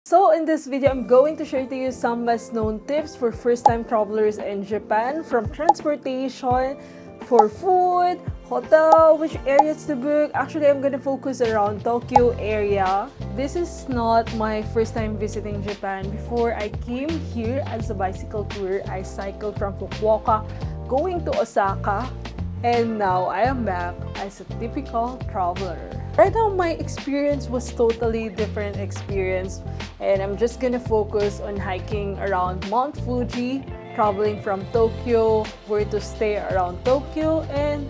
So in this video, I'm going to share to you some best known tips for first-time travelers in Japan, from transportation, for food, hotel, which areas to book. Actually, I'm gonna focus around Tokyo area. This is not my first time visiting Japan. Before I came here as a bicycle tour, I cycled from Fukuoka going to Osaka, and now I am back as a typical traveler. Right now, my experience was totally different experience, and I'm just gonna focus on hiking around Mount Fuji, traveling from Tokyo, where to stay around Tokyo, and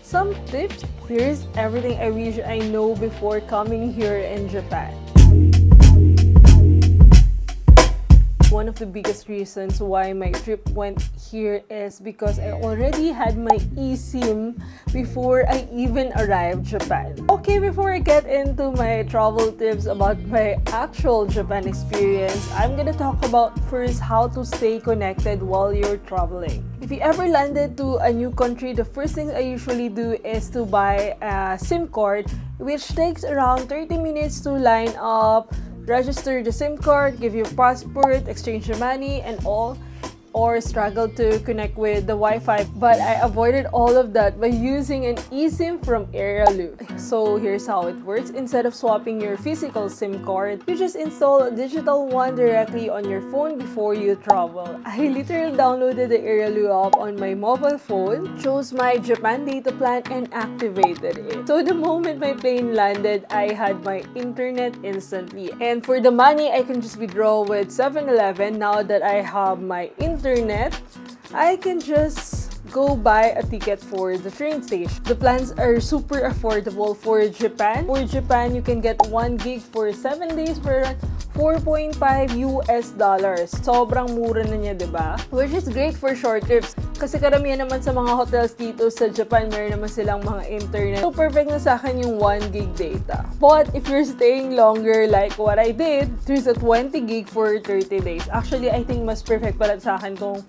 some tips. Here's everything I wish I know before coming here in Japan. One of the biggest reasons why my trip went here is because I already had my eSIM before I even arrived Japan. Okay, before I get into my travel tips about my actual Japan experience, I'm gonna talk about first how to stay connected while you're traveling. If you ever landed to a new country, the first thing I usually do is to buy a SIM card, which takes around 30 minutes to line up, register the SIM card, give you a passport, exchange the money and all, or struggle to connect with the Wi-Fi. But I avoided all of that by using an eSIM from Airalo. So here's how it works. Instead of swapping your physical SIM card, you just install a digital one directly on your phone before you travel. I literally downloaded the Airalo app on my mobile phone, chose my Japan data plan and activated it. So the moment my plane landed, I had my internet instantly. And for the money, I can just withdraw with 7-Eleven. Now that I have my internet, I can just go buy a ticket for the train station. The plans are super affordable for Japan. For Japan, you can get 1 gig for 7 days for $4.5 US. Sobrang mura na niya, diba? Which is great for short trips. Kasi karamihan naman sa mga hotels dito sa Japan, meron naman silang mga internet. So perfect na sa akin yung 1 gig data. But if you're staying longer like what I did, there's a 20 gig for 30 days. Actually, I think mas perfect pala sa akin tong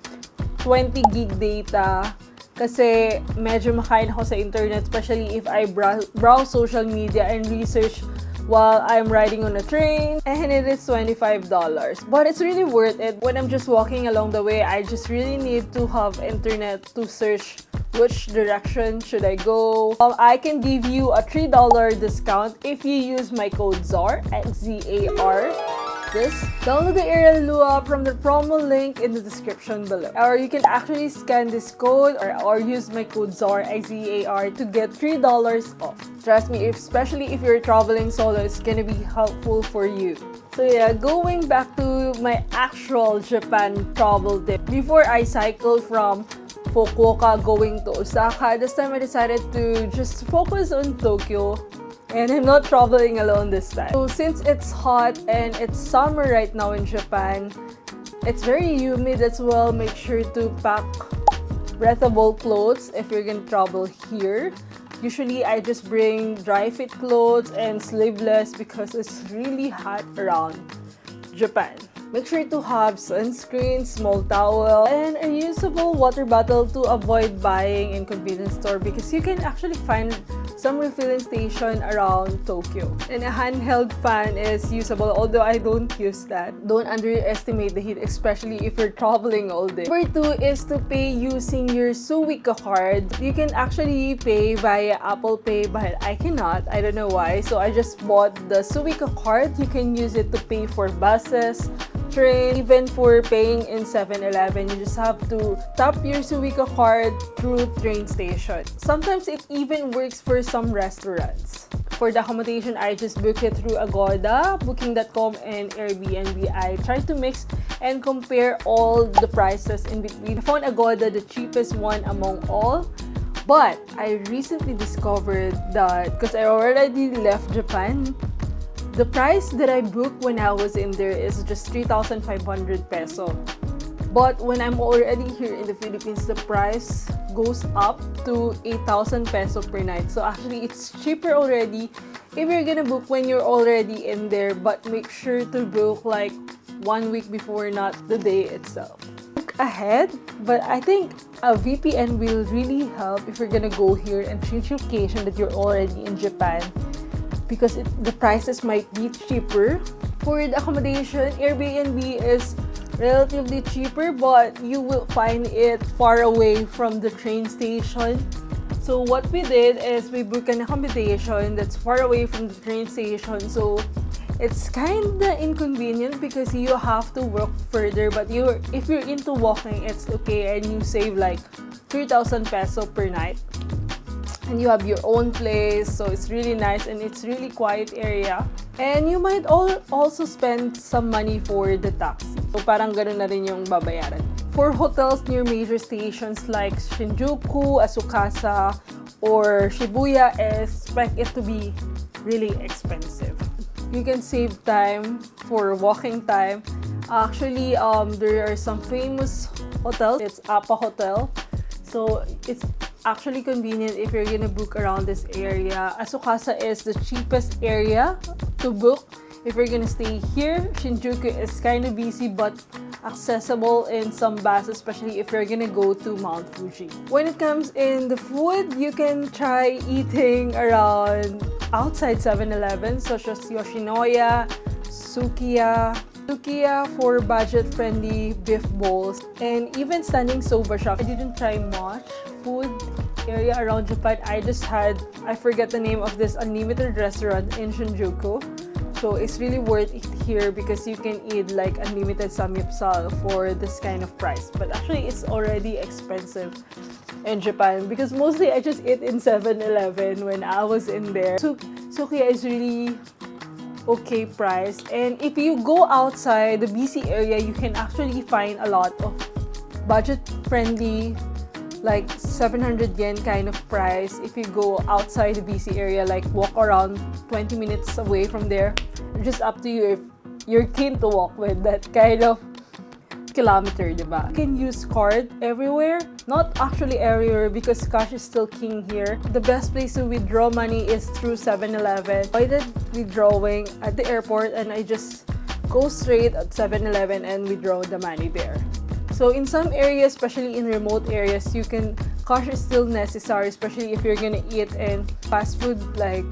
20 gig data. Kasi medyo makain ako sa internet, especially if I browse social media and research while I'm riding on a train, and it is $25. But it's really worth it. When I'm just walking along the way, I just really need to have internet to search which direction should I go. I can give you a $3 discount if you use my code Xzar, Xzar. Just download the Airalo app from the promo link in the description below. Or you can actually scan this code or use my code Xzar, Xzar, to get $3 off. Trust me, especially if you're traveling solo, it's gonna be helpful for you. So yeah, going back to my actual Japan travel tip. Before I cycled from Fukuoka going to Osaka, this time I decided to just focus on Tokyo. And I'm not traveling alone this time. So since it's hot and it's summer right now in Japan, it's very humid as well. Make sure to pack breathable clothes if you're gonna travel here. Usually I just bring dry fit clothes and sleeveless because it's really hot around Japan. Make sure to have sunscreen, small towel, and a reusable water bottle to avoid buying in convenience store, because you can actually find some refilling station around Tokyo. And a handheld fan is usable, although I don't use that. Don't underestimate the heat, especially if you're traveling all day. Number 2 is to pay using your Suica card. You can actually pay via Apple Pay, but I cannot. I don't know why. So I just bought the Suica card. You can use it to pay for buses, train, even for paying in 7-Eleven. You just have to tap your Suica card through train station. Sometimes it even works for some restaurants. For the accommodation, I just book it through Agoda, Booking.com, and Airbnb. I try to mix and compare all the prices in between. I found Agoda the cheapest one among all. But I recently discovered that, because I already left Japan, the price that I booked when I was in there is just 3,500 peso. But when I'm already here in the Philippines, the price goes up to 8,000 peso per night. So actually, it's cheaper already if you're gonna book when you're already in there. But make sure to book like 1 week before, not the day itself. Book ahead, but I think a VPN will really help if you're gonna go here and change location that you're already in Japan, because the prices might be cheaper For the accommodation, Airbnb is relatively cheaper, but you will find it far away from the train station. So what we did is we booked an accommodation that's far away from the train station. So it's kind of inconvenient because you have to walk further, but if you're into walking, it's okay, and you save like 3,000 peso per night. And you have your own place, so it's really nice, and it's really quiet area. And you might also spend some money for the taxi. So parang ganun na rin yung babayaran. For hotels near major stations like Shinjuku, Asukasa, or Shibuya, expect it to be really expensive. You can save time for walking time. Actually, there are some famous hotels. It's Apa Hotel. So it's actually convenient if you're gonna book around this area. Asukasa is the cheapest area to book if you're gonna stay here. Shinjuku is kind of busy but accessible in some buses, especially if you're gonna go to Mount Fuji. When it comes in the food, you can try eating around outside 7-Eleven, such as Yoshinoya, Suica for budget-friendly beef bowls, and even standing soba shop. I didn't try much food area around Japan. I forget the name of this unlimited restaurant in Shinjuku. So it's really worth it here because you can eat like unlimited samgyeopsal for this kind of price. But actually, it's already expensive in Japan because mostly I just eat in 7-Eleven when I was in there. So Suica is really okay price, and if you go outside the busy area, you can actually find a lot of budget-friendly, like 700 yen kind of price. If you go outside the busy area, like walk around 20 minutes away from there, just up to you if you're keen to walk with that kind of kilometer, diba? You can use card everywhere. Not actually everywhere because cash is still king here. The best place to withdraw money is through 7-Eleven. I did withdrawing at the airport, and I just go straight at 7-Eleven and withdraw the money there. So in some areas, especially in remote areas, cash is still necessary, especially if you're gonna eat in fast food like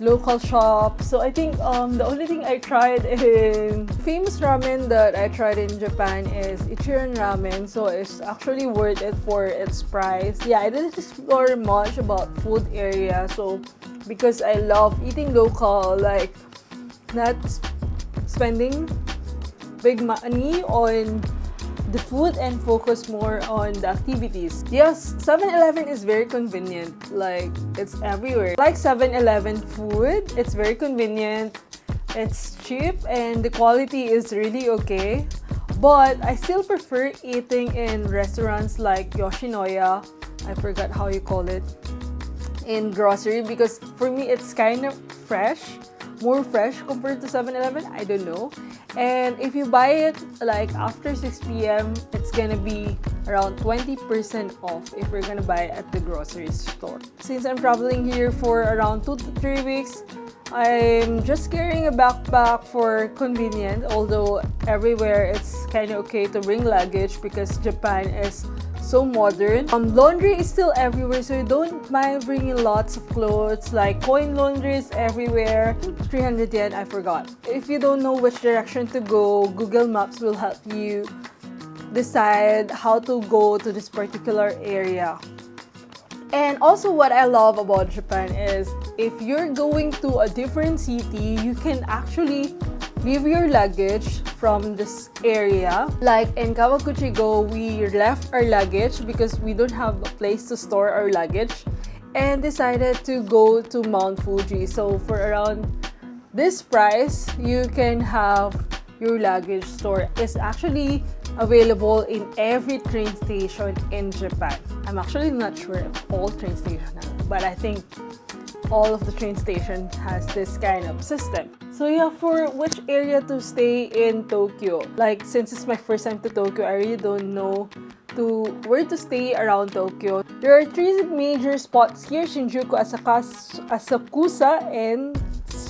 local shops. So I think the only thing I tried in famous ramen that I tried in Japan is Ichiran Ramen. So it's actually worth it for its price. Yeah, I didn't explore much about food area. So because I love eating local, like not spending big money on the food and focus more on the activities. Yes, 7-Eleven is very convenient. Like, it's everywhere. Like 7-Eleven food, it's very convenient, it's cheap, and the quality is really okay. But I still prefer eating in restaurants like Yoshinoya, I forgot how you call it, in grocery, because for me it's kind of fresh, more fresh compared to 7-Eleven. I don't know. And if you buy it like after 6 p.m, it's gonna be around 20% off if you're gonna buy it at the grocery store. Since I'm traveling here for around 2 to 3 weeks, I'm just carrying a backpack for convenience, although everywhere it's kind of okay to bring luggage because Japan is so modern. Laundry is still everywhere, so you don't mind bringing lots of clothes. Like coin laundry is everywhere. 300 yen, I forgot. If you don't know which direction to go, Google Maps will help you decide how to go to this particular area. And also what I love about Japan is if you're going to a different city, you can actually leave your luggage from this area. Like in Kawaguchi-go, we left our luggage because we don't have a place to store our luggage and decided to go to Mount Fuji. So for around this price, you can have your luggage stored. It's actually available in every train station in Japan. I'm actually not sure if all train stations have, but I think all of the train stations has this kind of system. So yeah, for which area to stay in Tokyo, like since it's my first time to Tokyo, I really don't know where to stay around Tokyo. There are 3 major spots here: Shinjuku, Asakusa, and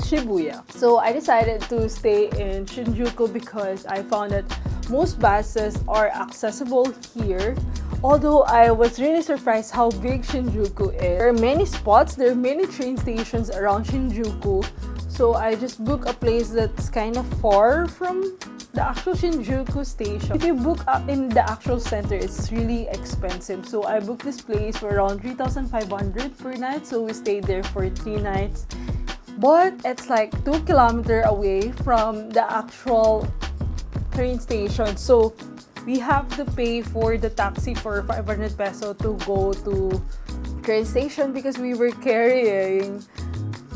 Shibuya. So I decided to stay in Shinjuku because I found that most buses are accessible here. Although I was really surprised how big Shinjuku is. There are many spots, there are many train stations around Shinjuku. So I just booked a place that's kind of far from the actual Shinjuku station. If you book up in the actual center, it's really expensive. So I booked this place for around 3,500 per night. So we stayed there for 3 nights. But it's like 2 kilometers away from the actual train station. So we have to pay for the taxi for 500 peso to go to train station because we were carrying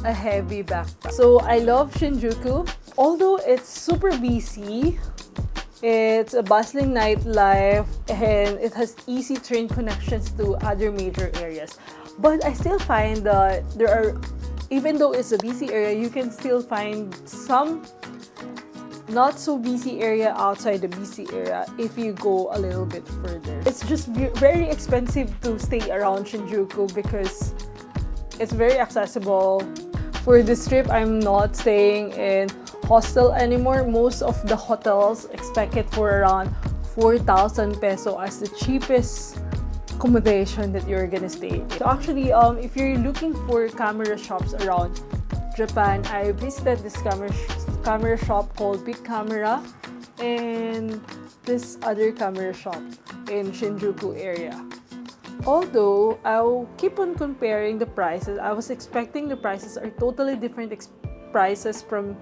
a heavy backpack. So I love Shinjuku. Although it's super busy, it's a bustling nightlife and it has easy train connections to other major areas. But I still find that there are, even though it's a busy area, you can still find some not so busy area outside the busy area if you go a little bit further. It's just very expensive to stay around Shinjuku because it's very accessible. For this trip, I'm not staying in hostel anymore. Most of the hotels expect it for around 4,000 peso as the cheapest accommodation that you're gonna stay in. So actually, if you're looking for camera shops around Japan, I visited this camera shop called Bic Camera and this other camera shop in Shinjuku area. Although I'll keep on comparing the prices, I was expecting the prices are totally different prices from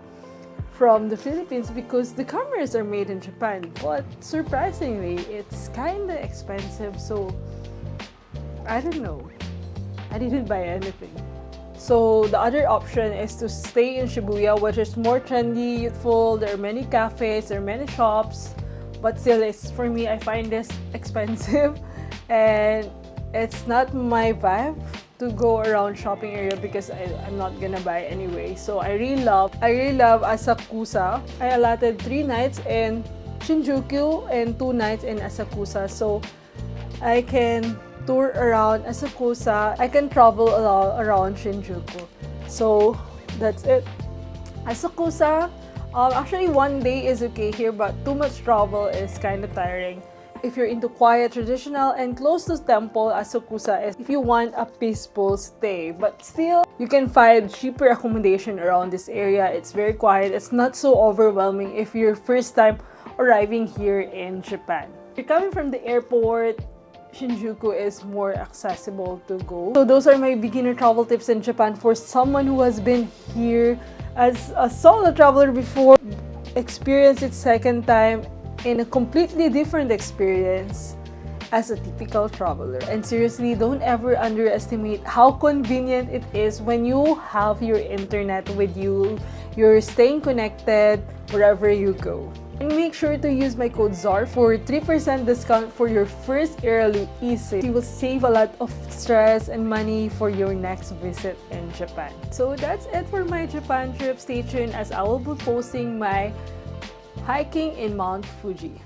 the Philippines because the cameras are made in Japan. But surprisingly, it's kind of expensive. So I don't know. I didn't buy anything. So the other option is to stay in Shibuya, which is more trendy, youthful. There are many cafes, there are many shops, but still, it's for me. I find this expensive, and it's not my vibe to go around shopping area because I'm not gonna buy anyway. So I really love Asakusa. I allotted 3 nights in Shinjuku and 2 nights in Asakusa. So I can tour around Asakusa. I can travel around Shinjuku. So that's it. Asakusa, actually 1 day is okay here, but too much travel is kind of tiring. If you're into quiet, traditional, and close to temple, Asakusa is if you want a peaceful stay. But still, you can find cheaper accommodation around this area. It's very quiet. It's not so overwhelming if you're first time arriving here in Japan. If you're coming from the airport, Shinjuku is more accessible to go. So those are my beginner travel tips in Japan for someone who has been here as a solo traveler before, experienced it second time in a completely different experience as a typical traveler. And seriously, don't ever underestimate how convenient it is when you have your internet with you. You're staying connected wherever you go. And make sure to use my code Xzar for 3% discount for your first Airalo eSIM. You will save a lot of stress and money for your next visit in Japan. So that's it for my Japan trip. Stay tuned as I will be posting my hiking in Mount Fuji.